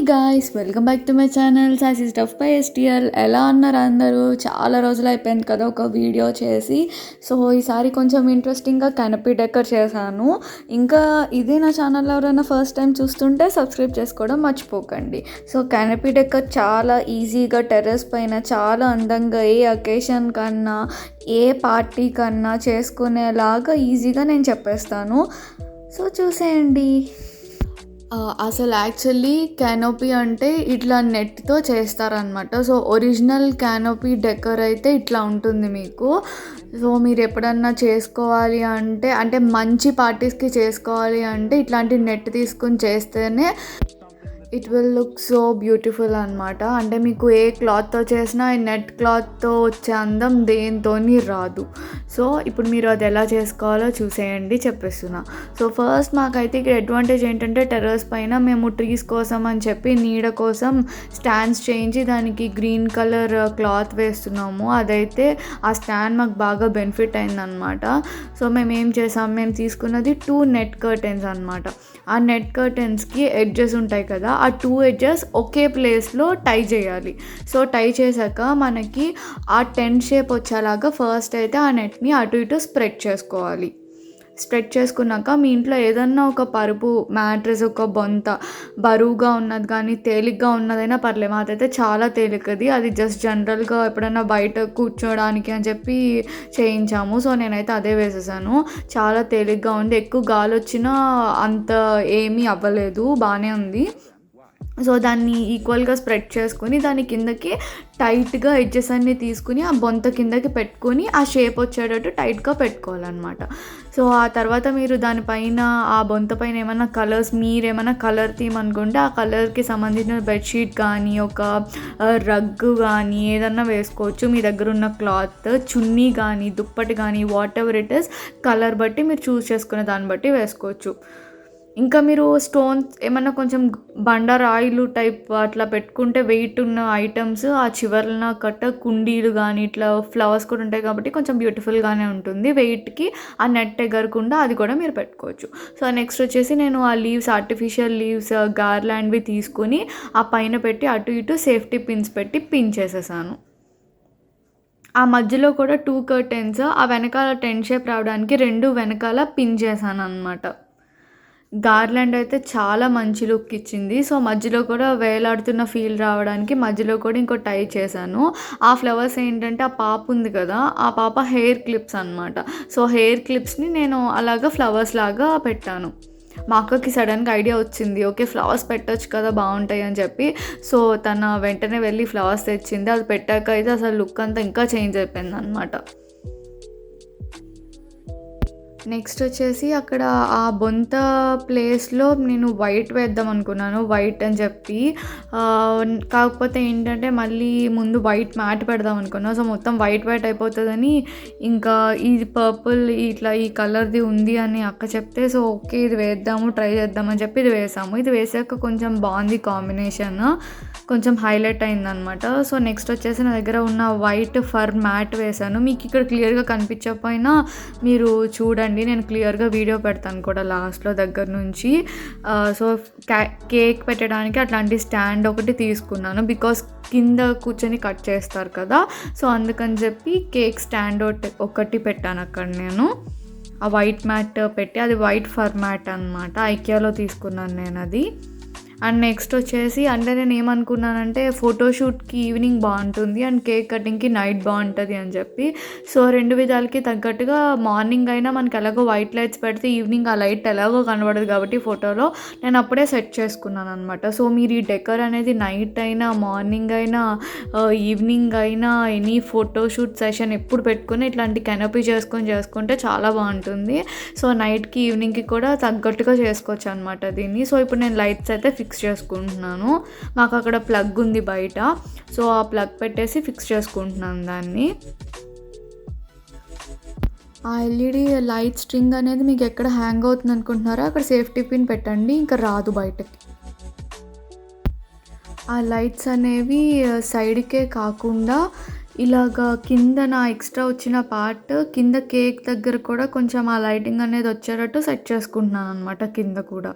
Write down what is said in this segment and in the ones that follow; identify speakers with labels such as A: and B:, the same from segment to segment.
A: Guys, welcome back to my channel sassy stuff by STL. ఎలా ఉన్నారు అందరూ? చాలా రోజులు అయిపోయింది కదా ఒక వీడియో చేసి. సో ఈసారి కొంచెం ఇంట్రెస్టింగ్గా కెనపీ డెకర్ చేశాను. ఇంకా ఇదే నా ఛానల్లో ఎవరైనా ఫస్ట్ టైం చూస్తుంటే సబ్స్క్రైబ్ చేసుకోవడం మర్చిపోకండి. సో కెనపీ డెకర్ చాలా ఈజీగా టెర్రస్ పైన చాలా అందంగా ఏ అకేషన్ కన్నా ఏ పార్టీ కన్నా చేసుకునేలాగా ఈజీగా నేను చెప్పేస్తాను. సో చూసేయండి. అసలు యాక్చువల్లీ క్యానోపీ అంటే ఇట్లా నెట్తో చేస్తారనమాట. సో ఒరిజినల్ క్యానోపీ డెకర్ అయితే ఇట్లా ఉంటుంది మీకు. సో మీరు ఎప్పుడన్నా చేసుకోవాలి అంటే మంచి పార్టీస్కి చేసుకోవాలి అంటే ఇట్లాంటి నెట్ తీసుకుని చేస్తేనే it will look so beautiful అనమాట. అంటే మీకు ఏ క్లాత్తో చేసినా ఈ నెట్ క్లాత్తో వచ్చే అందం దేనితోని రాదు. సో ఇప్పుడు మీరు అది ఎలా చేసుకోవాలో చూసేయండి, చెప్పేస్తున్నా. సో ఫస్ట్ మాకైతే ఇక్కడ అడ్వాంటేజ్ ఏంటంటే టెర్రస్ పైన మేము ట్రీస్ కోసం అని చెప్పి నీడ కోసం స్టాండ్స్ చేయించి దానికి గ్రీన్ కలర్ క్లాత్ వేస్తున్నాము. అదైతే ఆ స్టాండ్ మాకు బాగా బెనిఫిట్ అయిందనమాట. సో మేము తీసుకున్నది 2 నెట్ కర్టెన్స్ అనమాట. ఆ నెట్ కర్టెన్స్కి ఎడ్జెస్ ఉంటాయి కదా, ఆ 2 ఎడ్జెస్ ఒకే ప్లేస్లో టై చేయాలి. సో టై చేశాక మనకి ఆ టెంట్ షేప్ వచ్చేలాగా ఫస్ట్ అయితే ఆ నెట్ని అటు ఇటు స్ప్రెడ్ చేసుకోవాలి. స్ప్రెడ్ చేసుకున్నాక మీ ఇంట్లో ఏదన్నా ఒక పరుపు, మ్యాట్రెస్, ఒక బొంత బరువుగా ఉన్నది కానీ తేలిగ్గా ఉన్నదైనా పర్లేదు. అదైతే చాలా తేలికది. అది జస్ట్ జనరల్గా ఎప్పుడైనా బయట కూర్చోడానికి అని చెప్పి చేయించాము. సో నేనైతే అదే వేసేసాను. చాలా తేలిగ్గా ఉంది. ఎక్కువ గాలి వచ్చినా అంత ఏమీ అవ్వలేదు, బాగానే ఉంది. సో దాన్ని ఈక్వల్గా స్ప్రెడ్ చేసుకుని దాని కిందకి టైట్గా ఎడ్జెస్ అన్నీ తీసుకుని ఆ బొంత కిందకి పెట్టుకొని ఆ షేప్ వచ్చేటట్టు టైట్గా పెట్టుకోవాలన్నమాట. సో ఆ తర్వాత మీరు దానిపైన ఆ బొంత పైన ఏమైనా కలర్స్, మీరేమైనా కలర్ థీమ్ అనుకుంటే ఆ కలర్కి సంబంధించిన బెడ్షీట్ కానీ ఒక రగ్గు కానీ ఏదన్నా వేసుకోవచ్చు. మీ దగ్గర ఉన్న క్లాత్, చున్నీ కానీ దుప్పటి కానీ what ever it is, colour బట్టి మీరు చూస్ చేసుకునే దాన్ని బట్టి వేసుకోవచ్చు. ఇంకా మీరు స్టోన్స్ ఏమన్నా కొంచెం బండరాయిలు టైప్ అట్లా పెట్టుకుంటే వెయిట్ ఉన్న ఐటమ్స్ ఆ చివర్లన కుండీలు కానీ ఇట్లా ఫ్లవర్స్ కూడా ఉంటాయి కాబట్టి కొంచెం బ్యూటిఫుల్గానే ఉంటుంది. వెయిట్కి ఆ నెట్ ఎగరకుండా అది కూడా మీరు పెట్టుకోవచ్చు. సో నెక్స్ట్ వచ్చేసి నేను ఆ లీవ్స్, ఆర్టిఫిషియల్ లీవ్స్ గార్లాండ్వి తీసుకుని ఆ పైన పెట్టి అటు ఇటు సేఫ్టీ పిన్స్ పెట్టి పిన్ చేసేసాను. ఆ మధ్యలో కూడా 2 కర్టెన్స్ ఆ వెనకాల టెంట్ షేప్ రావడానికి 2 వెనకాల పిన్ చేశాను అనమాట. గార్లాండ్ అయితే చాలా మంచి లుక్ ఇచ్చింది. సో మధ్యలో కూడా వేలాడుతున్న ఫీల్ రావడానికి మధ్యలో కూడా ఇంకో టై చేశాను. ఆ ఫ్లవర్స్ ఏంటంటే ఆ పాప ఉంది కదా, ఆ పాప హెయిర్ క్లిప్స్ అనమాట. సో హెయిర్ క్లిప్స్ని నేను అలాగా ఫ్లవర్స్ లాగా పెట్టాను. మా అక్కకి సడన్గా ఐడియా వచ్చింది, ఓకే ఫ్లవర్స్ పెట్టచ్చు కదా బాగుంటాయి అని చెప్పి. సో తన వెంటనే వెళ్ళి ఫ్లవర్స్ తెచ్చింది. అది పెట్టాక అయితే అసలు లుక్ అంతా ఇంకా చేంజ్ అయిపోయింది అనమాట. నెక్స్ట్ వచ్చేసి అక్కడ ఆ బొంత ప్లేస్లో నేను వైట్ వేద్దాం అనుకున్నాను, వైట్ అని చెప్పి. కాకపోతే ఏంటంటే మళ్ళీ ముందు వైట్ మ్యాట్ పెడదాం అనుకున్నాను. సో మొత్తం వైట్ అయిపోతుందని ఇంకా ఇది పర్పుల్ ఇట్లా ఈ కలర్ది ఉంది అని అక్క చెప్తే, సో ఓకే ఇది వేద్దాము, ట్రై చేద్దామని చెప్పి ఇది వేసాము. ఇది వేసాక కొంచెం బాగుంది కాంబినేషన్, కొంచెం హైలైట్ అయిందనమాట. సో నెక్స్ట్ వచ్చేసి నా దగ్గర ఉన్న వైట్ ఫర్ మ్యాట్ వేసాను. మీకు ఇక్కడ క్లియర్గా కనిపించకపోయినా మీరు చూడండి, నేను క్లియర్గా వీడియో పెడతాను కూడా లాస్ట్లో దగ్గర నుంచి. సో కేక్ పెట్టడానికి అట్లాంటి స్టాండ్ ఒకటి తీసుకున్నాను, బికాస్ కింద కూర్చొని కట్ చేస్తారు కదా. సో అందుకని చెప్పి కేక్ స్టాండ్ ఒకటి పెట్టాను అక్కడ నేను. ఆ వైట్ మ్యాట్ పెట్టి, అది వైట్ ఫర్ మ్యాట్ అనమాట, ఐకియాలో తీసుకున్నాను నేను అది. అండ్ నెక్స్ట్ వచ్చేసి అంటే నేను ఏమనుకున్నానంటే ఫోటోషూట్కి ఈవినింగ్ బాగుంటుంది అండ్ కేక్ కటింగ్కి నైట్ బాగుంటుంది అని చెప్పి. సో 2 విధాలకి తగ్గట్టుగా మార్నింగ్ అయినా మనకి ఎలాగో వైట్ లైట్స్ పెడితే ఈవినింగ్ ఆ లైట్ ఎలాగో కనబడదు కాబట్టి ఫోటోలో నేను అప్పుడే సెట్ చేసుకున్నాను అనమాట. సో మీరు ఈ డెకర్ అనేది నైట్ అయినా మార్నింగ్ అయినా ఈవినింగ్ అయినా ఎనీ ఫోటోషూట్ సెషన్ ఎప్పుడు పెట్టుకుని ఇట్లాంటి కెనపీ చేసుకుంటే చాలా బాగుంటుంది. సో నైట్కి ఈవినింగ్కి కూడా తగ్గట్టుగా చేసుకోవచ్చు అనమాట దీన్ని. సో ఇప్పుడు నేను లైట్స్ అయితే ఫిక్స్ చేసుకుంటున్నాను. మాకు అక్కడ ప్లగ్ ఉంది బయట, సో ఆ ప్లగ్ పెట్టేసి ఫిక్స్ చేసుకుంటున్నాను దాన్ని. ఆ ఎల్ఈడి లైట్ స్ట్రింగ్ అనేది మీకు ఎక్కడ హ్యాంగ్ అవుతుంది అనుకుంటున్నారో అక్కడ సేఫ్టీ పిన్ పెట్టండి, ఇంకా రాదు బయటకి. ఆ లైట్స్ అనేవి సైడ్కే కాకుండా ఇలాగా కింద నా ఎక్స్ట్రా వచ్చిన పార్ట్ కింద కేక్ దగ్గర కూడా కొంచెం ఆ లైటింగ్ అనేది వచ్చేటట్టు సెట్ చేసుకుంటున్నాను అనమాట కింద కూడా.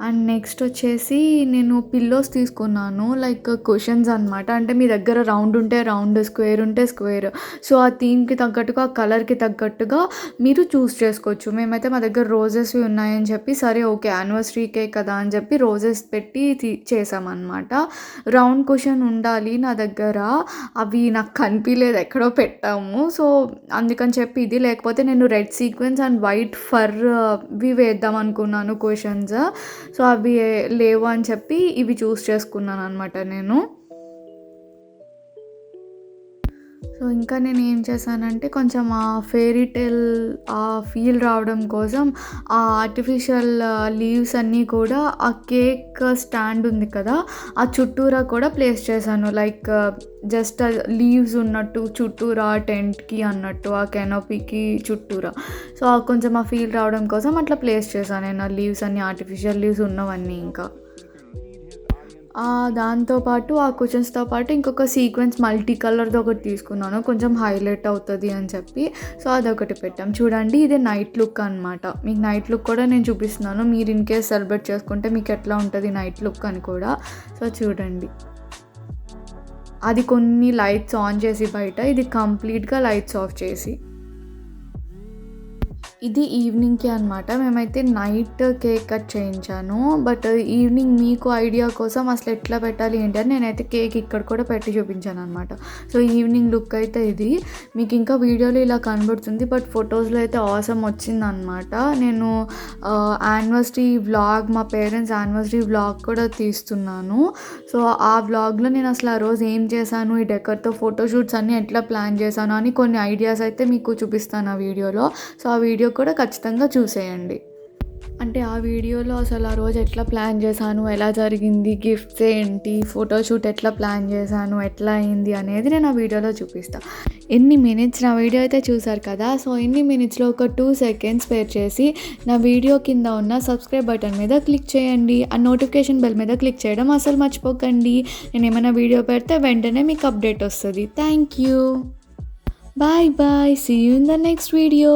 A: అండ్ నెక్స్ట్ వచ్చేసి నేను పిల్లోస్ తీసుకున్నాను, లైక్ కుషన్స్ అనమాట. అంటే మీ దగ్గర రౌండ్ ఉంటే రౌండ్, స్క్వేర్ ఉంటే స్క్వేర్. సో ఆ థీమ్కి తగ్గట్టుగా, ఆ కలర్కి తగ్గట్టుగా మీరు చూస్ చేసుకోవచ్చు. మేమైతే మా దగ్గర రోజెస్వి ఉన్నాయని చెప్పి, సరే ఓకే యానివర్సరీకే కదా అని చెప్పి రోజెస్ పెట్టి చేసామన్నమాట. రౌండ్ కుషన్ ఉండాలి నా దగ్గర, అవి నాకు కనిపించలేదు, ఎక్కడో పెట్టాము. సో అందుకని చెప్పి ఇది, లేకపోతే నేను రెడ్ సీక్వెన్స్ అండ్ వైట్ ఫర్వి వేద్దాం అనుకున్నాను కుషన్స్. సో అవి లేవు అని చెప్పి ఇవి చూస్ చేసుకున్నాను అనమాట నేను. సో ఇంకా నేను ఏం చేశానంటే, కొంచెం ఆ ఫెయిరీ టేల్ ఆ ఫీల్ రావడం కోసం ఆ ఆర్టిఫిషియల్ లీవ్స్ అన్నీ కూడా ఆ కేక్ స్టాండ్ ఉంది కదా, ఆ చుట్టూరా కూడా ప్లేస్ చేశాను. లైక్ జస్ట్ లీవ్స్ ఉన్నట్టు చుట్టూరా టెంట్కి అన్నట్టు, ఆ కెనోపీకి చుట్టూరా. సో కొంచెం ఆ ఫీల్ రావడం కోసం అట్లా ప్లేస్ చేశాను నేను ఆ లీవ్స్ అన్నీ, ఆర్టిఫిషియల్ లీవ్స్ ఉన్నవన్నీ. ఇంకా దాంతోపాటు ఆ కుషన్స్‌తో పాటు ఇంకొక సీక్వెన్స్ మల్టీ కలర్‌ది ఒకటి తీసుకున్నాను, కొంచెం హైలైట్ అవుతది అని చెప్పి. సో అదొకటి పెట్టాం. చూడండి ఇది నైట్ లుక్ అనమాట. మీకు నైట్ లుక్ కూడా నేను చూపిస్తున్నాను. మీరు ఇన్ కేస్ సెలబ్రేట్ చేసుకుంటే మీకు ఎట్లా ఉంటది నైట్ లుక్ అని కూడా. సో చూడండి. అది కొన్ని లైట్స్ ఆన్ చేసి బయట, ఇది కంప్లీట్‌గా లైట్స్ ఆఫ్ చేసి. ఇది ఈవినింగ్‌కి అనమాట. మేమైతే నైట్ కేక్ కట్ చేయించాను. బట్ ఈవినింగ్ మీకు ఐడియా కోసం అసలు ఎట్లా పెట్టాలి ఏంటి అని నేనైతే కేక్ ఇక్కడ కూడా పెట్టి చూపించాననమాట. సో ఈవినింగ్ లుక్ అయితే ఇది. మీకు ఇంకా వీడియోలో ఇలా కనబడుతుంది, బట్ ఫొటోస్‌లో అయితే ఆసమ్ వచ్చిందనమాట. నేను యానివర్సరీ వ్లాగ్, మా పేరెంట్స్ యానివర్సరీ వ్లాగ్ కూడా తీస్తున్నాను. సో ఆ వ్లాగ్లో నేను అసలు ఆ రోజు ఏం చేశాను, ఈ డెకర్తో ఫోటోషూట్స్ అన్నీ ఎట్లా ప్లాన్ చేశాను అని కొన్ని ఐడియాస్ అయితే మీకు చూపిస్తాను ఆ వీడియోలో. సో ఆ వీడియో కూడా ఖచ్చితంగా చూసేయండి. అంటే ఆ వీడియోలో అసలు ఆ రోజు ఎట్లా ప్లాన్ చేశాను, ఎలా జరిగింది, గిఫ్ట్స్ ఏంటి, ఫోటోషూట్ ఎట్లా ప్లాన్ చేశాను, ఎట్లా అయింది అనేది నేను ఆ వీడియోలో చూపిస్తాను. ఎన్ని మినిట్స్ నా వీడియో అయితే చూసారు కదా. సో ఎన్ని మినిట్స్లో ఒక 2 సెకండ్స్ స్పేర్ చేసి నా వీడియో కింద ఉన్న సబ్స్క్రైబ్ బటన్ మీద క్లిక్ చేయండి. ఆ నోటిఫికేషన్ బెల్ మీద క్లిక్ చేయడం అసలు మర్చిపోకండి. నేను ఏమైనా వీడియో పెడితే వెంటనే మీకు అప్డేట్ వస్తుంది. Thank you. Bye bye. See you in the next video.